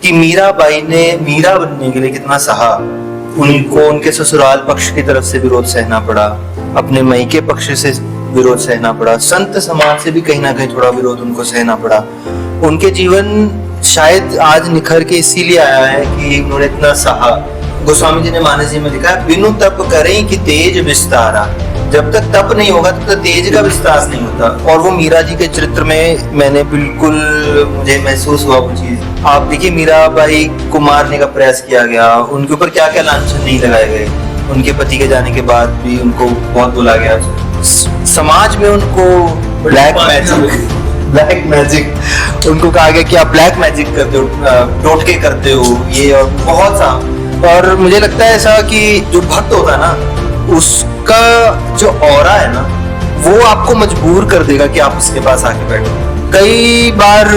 कि मीराबाई ने मीरा बनने के लिए कितना सहा। उनको उनके ससुराल पक्ष की तरफ से विरोध सहना पड़ा, अपने मायके पक्ष से विरोध सहना पड़ा, संत समाज से भी कहीं ना कहीं थोड़ा विरोध उनको सहना पड़ा। उनके जीवन शायद आज निखर के इसीलिए आया है कि उन्होंने इतना सहा। गोस्वामी जी ने मानस जी में लिखा है, बिनु तप करें कि तेज विस्तारा। जब तक तप नहीं होगा तब तक तेज का विस्तार नहीं होता। और वो मीरा जी के चरित्र में मैंने बिल्कुल, मुझे महसूस हुआ वो चीज। आप देखिए, मीराबाई को मारने का प्रयास किया गया, उनके ऊपर क्या क्या लांछन नहीं लगाए गए। उनके पति के जाने के बाद भी उनको बहुत बोला गया। समाज में उनको ब्लैक मैजिक उनको कहा गया कि आप ब्लैक मैजिक करते हो, टोटके करते हो, ये और बहुत सा। और मुझे लगता है ऐसा कि जो भक्त होता है ना, उसका जो ऑरा है ना, वो आपको मजबूर कर देगा कि आप उसके पास आके बैठो। कई बार,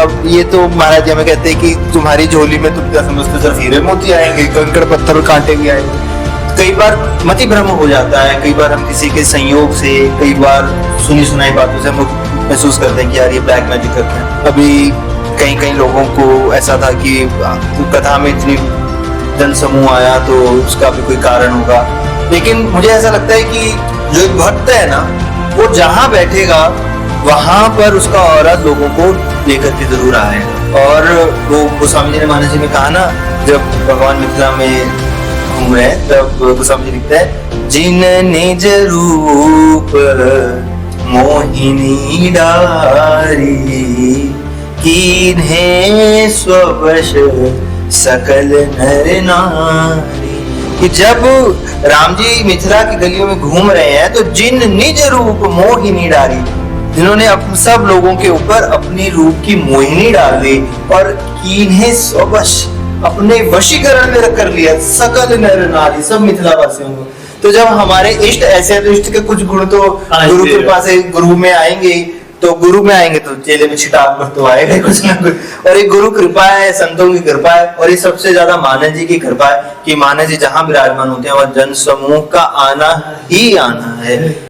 अब ये तो महाराज जी हमें कहते हैं कि तुम्हारी झोली में तुम क्या समझते हो, सिर्फ हीरे मोती आएंगे, कंकड़ पत्थर और कांटे भी आएंगे। कई बार मति भ्रम हो जाता है, कई बार हम किसी के संयोग से, कई बार सुनी सुनाई बातों से हम महसूस करते हैं कि यार ये ब्लैक मैजिक करते हैं। अभी कई लोगों को ऐसा था कि कथा में इतनी जन समूह आया तो उसका भी कोई कारण होगा। लेकिन मुझे ऐसा लगता है कि जो एक भक्त है ना, वो जहाँ बैठेगा वहां पर उसका औरा लोगों को लेकर के जरूर आएगा। और वो गोस्वामी जी ने मानस जी में कहा ना, जब भगवान मिथिला में घूम रहे हैं तब गोस्वामी जी लिखते हैं, जिन निज रूप मोहिनी डारी कीन्हे स्ववश सकल नर नारी। कि जब राम जी मिथिला की गलियों में घूम रहे हैं तो जिन निज रूप मोहिनी डारी, जिन्होंने सब लोगों के ऊपर अपनी रूप की मोहिनी डाल दी और कीन्हे स्ववश, अपने वशीकरण में कर लिया सकल नर नारी, सब मिथिला वासियों को। तो जब हमारे इष्ट ऐसे हैं तो इष्ट के कुछ गुण तो गुरु कृपा से गुरु में आएंगे, तो गुरु में आएंगे तो चेले में छिटाव तो आएगा कुछ ना कुछ। और ये गुरु कृपा है, संतों की कृपा है, और ये सबसे ज्यादा मानस जी की कृपा है कि मानस जी जहां विराजमान होते हैं वह जन समूह का आना ही आना है।